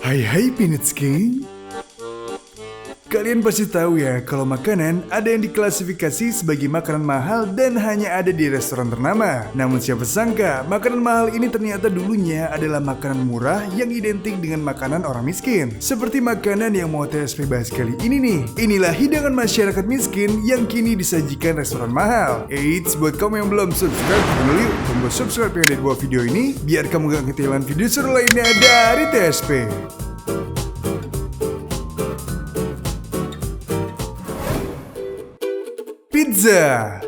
Hai Pinitsky. Kalian pasti tahu ya kalau makanan ada yang diklasifikasi sebagai makanan mahal dan hanya ada di restoran ternama. Namun siapa sangka makanan mahal ini ternyata dulunya adalah makanan murah yang identik dengan makanan orang miskin. Seperti makanan yang mau TSP bahas kali ini nih. Inilah hidangan masyarakat miskin yang kini disajikan restoran mahal. Eits, buat kamu yang belum subscribe, dulu yuk tombol subscribe yang ada di bawah video ini biar kamu gak ketinggalan video seru lainnya dari TSP. Pizza.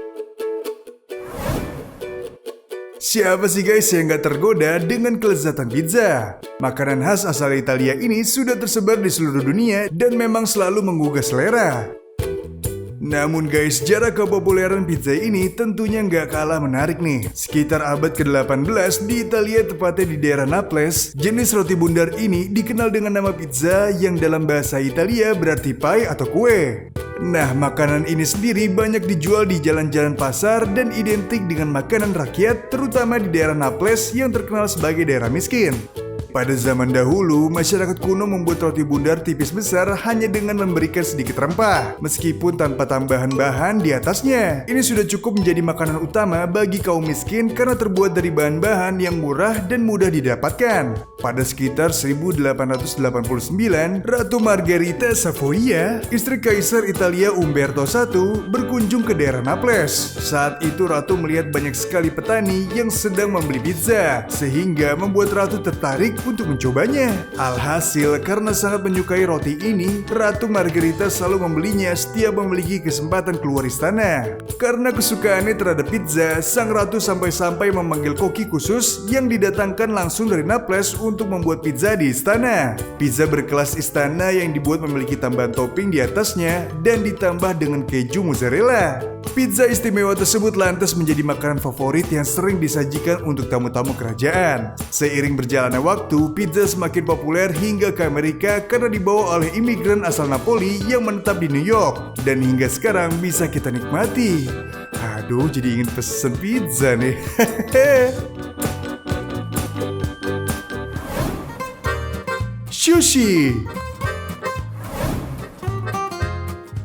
Siapa sih guys yang gak tergoda dengan kelezatan pizza? Makanan khas asal Italia ini sudah tersebar di seluruh dunia dan memang selalu menggugah selera. Namun guys, jarak kepopuleran pizza ini tentunya nggak kalah menarik nih. Sekitar abad ke-18 di Italia, tepatnya di daerah Naples, jenis roti bundar ini dikenal dengan nama pizza yang dalam bahasa Italia berarti pie atau kue. Nah, makanan ini sendiri banyak dijual di jalan-jalan pasar dan identik dengan makanan rakyat, terutama di daerah Naples yang terkenal sebagai daerah miskin. Pada zaman dahulu, masyarakat kuno membuat roti bundar tipis besar hanya dengan memberikan sedikit rempah, meskipun tanpa tambahan bahan di atasnya. Ini sudah cukup menjadi makanan utama bagi kaum miskin karena terbuat dari bahan-bahan yang murah dan mudah didapatkan. Pada sekitar 1889, Ratu Margherita Savoia, istri Kaisar Italia Umberto I, berkunjung ke daerah Naples. Saat itu Ratu melihat banyak sekali petani yang sedang membeli pizza, sehingga membuat Ratu tertarik untuk mencobanya. Alhasil, karena sangat menyukai roti ini, Ratu Margherita selalu membelinya setiap memiliki kesempatan keluar istana. Karena kesukaannya terhadap pizza, sang ratu sampai-sampai memanggil koki khusus yang didatangkan langsung dari Naples untuk membuat pizza di istana. Pizza berkelas istana yang dibuat memiliki tambahan topping di atasnya dan ditambah dengan keju mozzarella. Pizza istimewa tersebut lantas menjadi makanan favorit yang sering disajikan untuk tamu-tamu kerajaan. Seiring berjalannya waktu, pizza semakin populer hingga ke Amerika karena dibawa oleh imigran asal Napoli yang menetap di New York. Dan hingga sekarang bisa kita nikmati. Aduh, jadi ingin pesen pizza nih. Sushi.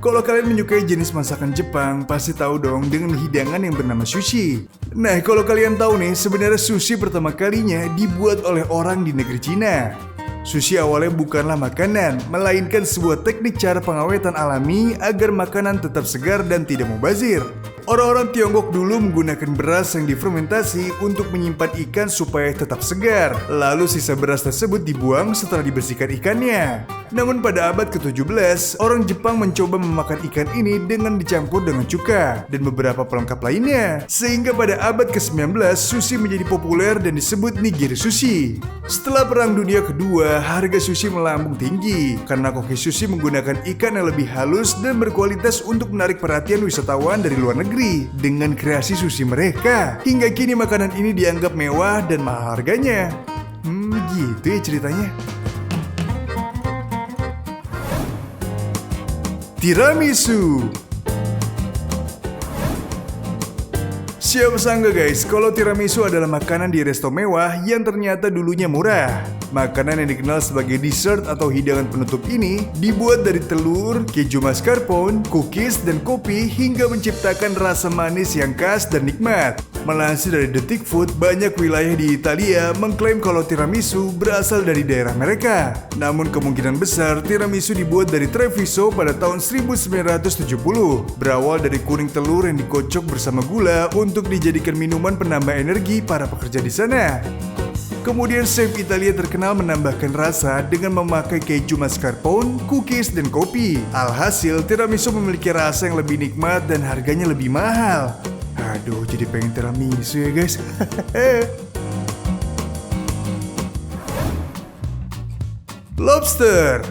Kalau kalian menyukai jenis masakan Jepang, pasti tahu dong dengan hidangan yang bernama sushi. Nah, kalau kalian tahu nih, sebenarnya sushi pertama kalinya dibuat oleh orang di negeri Cina. Sushi awalnya bukanlah makanan, melainkan sebuah teknik cara pengawetan alami agar makanan tetap segar dan tidak mubazir. Orang-orang Tiongkok dulu menggunakan beras yang difermentasi untuk menyimpan ikan supaya tetap segar. Lalu sisa beras tersebut dibuang setelah dibersihkan ikannya. Namun pada abad ke-17, orang Jepang mencoba memakan ikan ini dengan dicampur dengan cuka dan beberapa pelengkap lainnya. Sehingga pada abad ke-19, sushi menjadi populer dan disebut nigiri sushi. Setelah Perang Dunia Kedua, harga sushi melambung tinggi karena koki sushi menggunakan ikan yang lebih halus dan berkualitas untuk menarik perhatian wisatawan dari luar negeri dengan kreasi sushi mereka. Hingga kini makanan ini dianggap mewah dan mahal harganya. Gitu ya ceritanya. Tiramisu. Siapa sangka guys, kalau tiramisu adalah makanan di resto mewah yang ternyata dulunya murah. Makanan yang dikenal sebagai dessert atau hidangan penutup ini dibuat dari telur, keju mascarpone, cookies, dan kopi hingga menciptakan rasa manis yang khas dan nikmat. Melansir dari Detik Food, banyak wilayah di Italia mengklaim kalau tiramisu berasal dari daerah mereka. Namun kemungkinan besar tiramisu dibuat dari Treviso pada tahun 1970. Berawal dari kuning telur yang dikocok bersama gula untuk dijadikan minuman penambah energi para pekerja di sana. Kemudian chef Italia terkenal menambahkan rasa dengan memakai keju mascarpone, cookies, dan kopi. Alhasil, tiramisu memiliki rasa yang lebih nikmat dan harganya lebih mahal. Aduh, jadi pengen tiramisu ya guys. Lobster.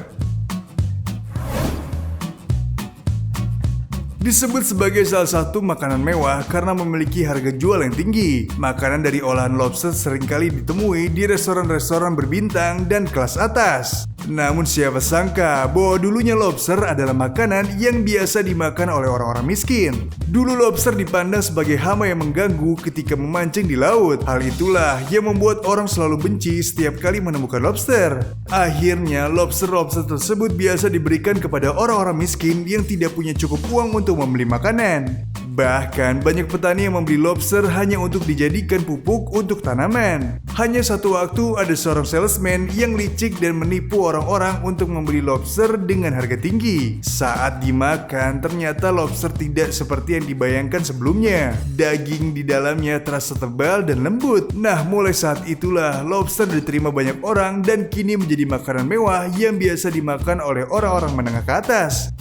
Disebut sebagai salah satu makanan mewah karena memiliki harga jual yang tinggi. Makanan dari olahan lobster seringkali ditemui di restoran-restoran berbintang dan kelas atas. Namun siapa sangka bahwa dulunya lobster adalah makanan yang biasa dimakan oleh orang-orang miskin. Dulu lobster dipandang sebagai hama yang mengganggu ketika memancing di laut. Hal itulah yang membuat orang selalu benci setiap kali menemukan lobster. Akhirnya lobster-lobster tersebut biasa diberikan kepada orang-orang miskin yang tidak punya cukup uang untuk membeli makanan. Bahkan banyak petani yang membeli lobster hanya untuk dijadikan pupuk untuk tanaman. Hanya satu waktu ada seorang salesman yang licik dan menipu orang-orang untuk membeli lobster dengan harga tinggi. Saat dimakan ternyata lobster tidak seperti yang dibayangkan sebelumnya. Daging di dalamnya terasa tebal dan lembut. Nah, mulai saat itulah lobster diterima banyak orang dan kini menjadi makanan mewah yang biasa dimakan oleh orang-orang menengah ke atas.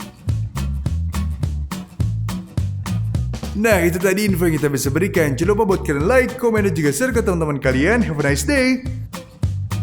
Nah, itu tadi info yang kita bisa berikan. Jangan lupa buat kalian like, komen, dan juga share ke teman-teman kalian. Have a nice day!